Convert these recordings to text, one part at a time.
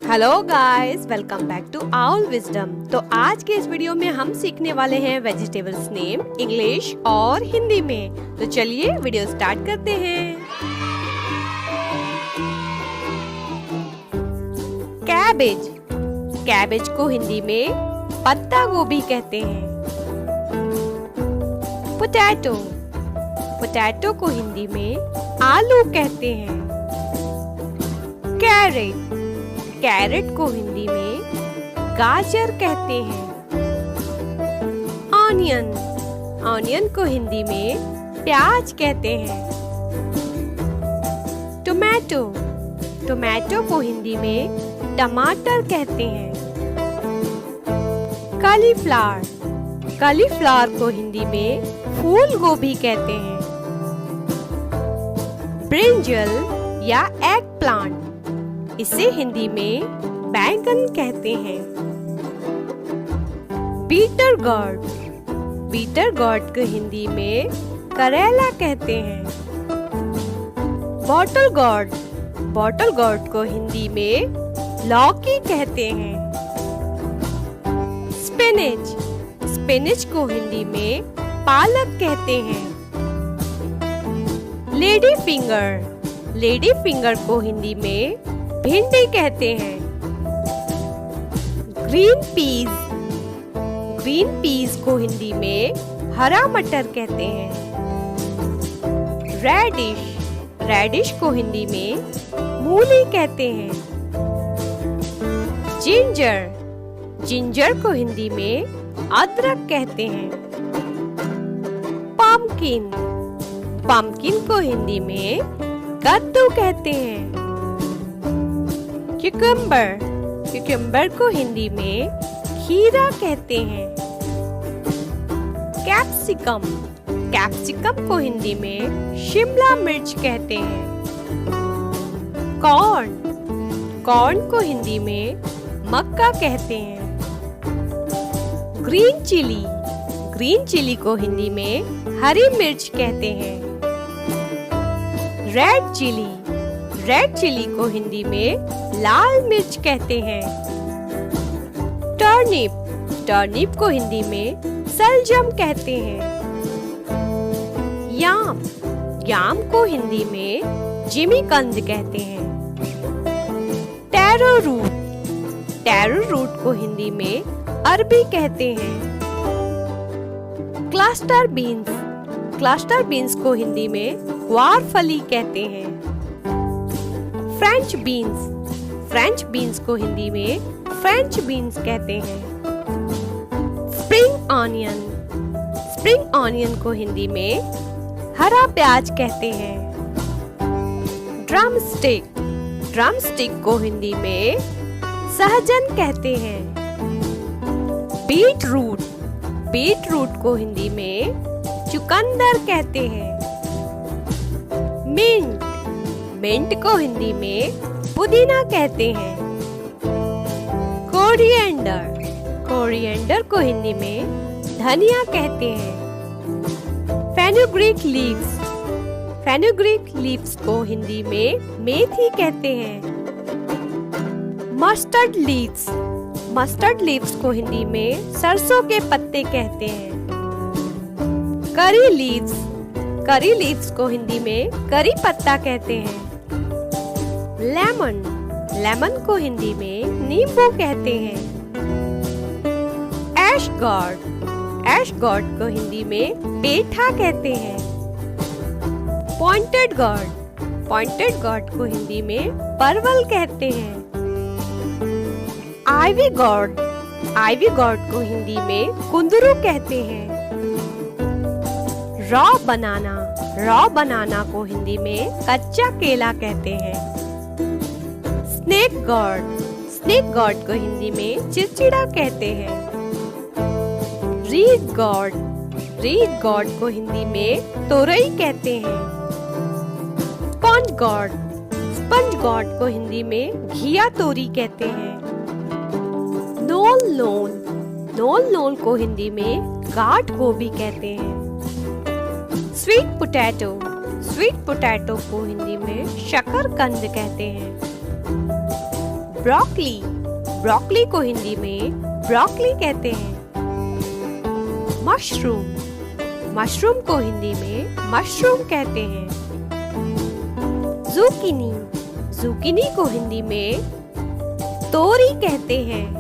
Hello guys, welcome back to Owl Wisdom. तो आज के इस वीडियो में हम सीखने वाले हैं वेजिटेबल्स नेम इंग्लिश और हिंदी में। तो चलिए वीडियो स्टार्ट करते हैं। कैबेज, कैबेज को हिंदी में पत्ता गोभी कहते हैं। पोटैटो, पोटैटो को हिंदी में आलू कहते हैं। कैरेट, कैरेट को हिंदी में गाजर कहते हैं। ऑनियन, ऑनियन को हिंदी में प्याज कहते हैं। टोमेटो, टोमेटो को हिंदी में टमाटर कहते हैं। कॉलीफ्लावर, कॉलीफ्लावर को हिंदी में फूल गोभी कहते हैं। ब्रिंजल या एग प्लांट, इसे हिंदी में बैंगन कहते हैं। बीटर गोर्ड, बीटर गोर्ड को हिंदी में करेला कहते हैं। बॉटल गोर्ड, बॉटल गोर्ड को हिंदी में लौकी कहते हैं। स्पिनच, स्पिनच को हिंदी में पालक कहते हैं। लेडी फिंगर, लेडी फिंगर को हिंदी में भिंडी कहते हैं। ग्रीन पीस, ग्रीन पीस को हिंदी में हरा मटर कहते हैं। रेडिश, रेडिश को हिंदी में मूली कहते हैं। जिंजर, जिंजर को हिंदी में अदरक कहते हैं। पम्पकिन, पम्पकिन को हिंदी में कद्दू कहते हैं। क्यूकम्बर, क्यूकम्बर को हिंदी में खीरा कहते हैं। कैप्सिकम, कैप्सिकम को हिंदी में शिमला मिर्च कहते हैं। कॉर्न, कॉर्न को हिंदी में मक्का कहते हैं। ग्रीन चिली, ग्रीन चिली को हिंदी में हरी मिर्च कहते हैं। रेड चिली, रेड चिली को हिंदी में लाल मिर्च कहते हैं। टर्निप, टर्निप को हिंदी में सलजम कहते हैं। याम, याम को हिंदी में जिमीकंद कहते हैं। टैरो रूट, टैरो रूट को हिंदी में अरबी कहते हैं। क्लस्टर बीन्स, क्लस्टर बीन्स को हिंदी में ग्वारफली कहते हैं। फ्रेंच बीन्स, फ्रेंच बीन्स को हिंदी में फ्रेंच बीन्स कहते हैं। स्प्रिंग ऑनियन, स्प्रिंग ऑनियन को हिंदी में हरा प्याज कहते हैं। ड्रम स्टिक, ड्रम स्टिक को हिंदी में सहजन कहते हैं। बीट रूट, बीट रूट को हिंदी में चुकंदर कहते हैं। मिंट, मिंट को हिंदी में पुदीना कहते हैं। कोरिएंडर, कोरिएंडर को हिंदी में धनिया कहते हैं। फेनुग्रीक लीव्स, फेनुग्रीक लीव्स को हिंदी में मेथी कहते हैं। मस्टर्ड लीव्स, मस्टर्ड लीव्स को हिंदी में सरसों के पत्ते कहते हैं। करी लीव्स, करी लीव्स को हिंदी में करी पत्ता कहते हैं। लेमन, लेमन को हिंदी में नींबू कहते हैं। ऐश गॉर्ड, ऐश गॉर्ड को हिंदी में पेठा कहते हैं। पॉइंटेड गॉर्ड, पॉइंटेड गॉर्ड को हिंदी में परवल कहते हैं। आइवी गॉर्ड, आइवी गॉर्ड को हिंदी में कुंदरू कहते हैं। रॉ बनाना, रॉ बनाना को हिंदी में कच्चा केला कहते हैं। स्नेक गॉर्ड, स्नेक गॉर्ड को हिंदी में चिड़चिड़ा कहते हैं। रीड गॉर्ड, रीड गॉर्ड को हिंदी में तोरई कहते हैं। स्पंज गॉर्ड, स्पंज गॉर्ड को हिंदी में घिया तोरी कहते हैं। नोल नोल, नोल नोल को हिंदी में गाठ गोभी कहते हैं। स्वीट पोटैटो, स्वीट पोटैटो को हिंदी में शकरकंद कहते हैं। ब्रोकली, ब्रोकली को हिंदी में ब्रोकली कहते हैं। मशरूम, मशरूम को हिंदी में मशरूम कहते हैं। जुकीनी, जुकीनी को हिंदी में तोरी कहते हैं।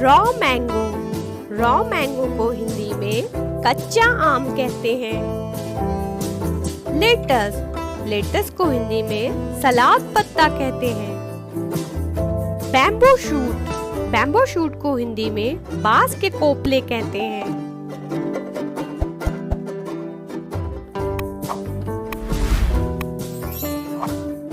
रॉ मैंगो, रॉ मैंगो को हिंदी में कच्चा आम कहते हैं। लेटस, लेटस को हिंदी में सलाद पत्ता कहते हैं। बैम्बू शूट, बैम्बू शूट को हिंदी में बांस के कोपले कहते हैं।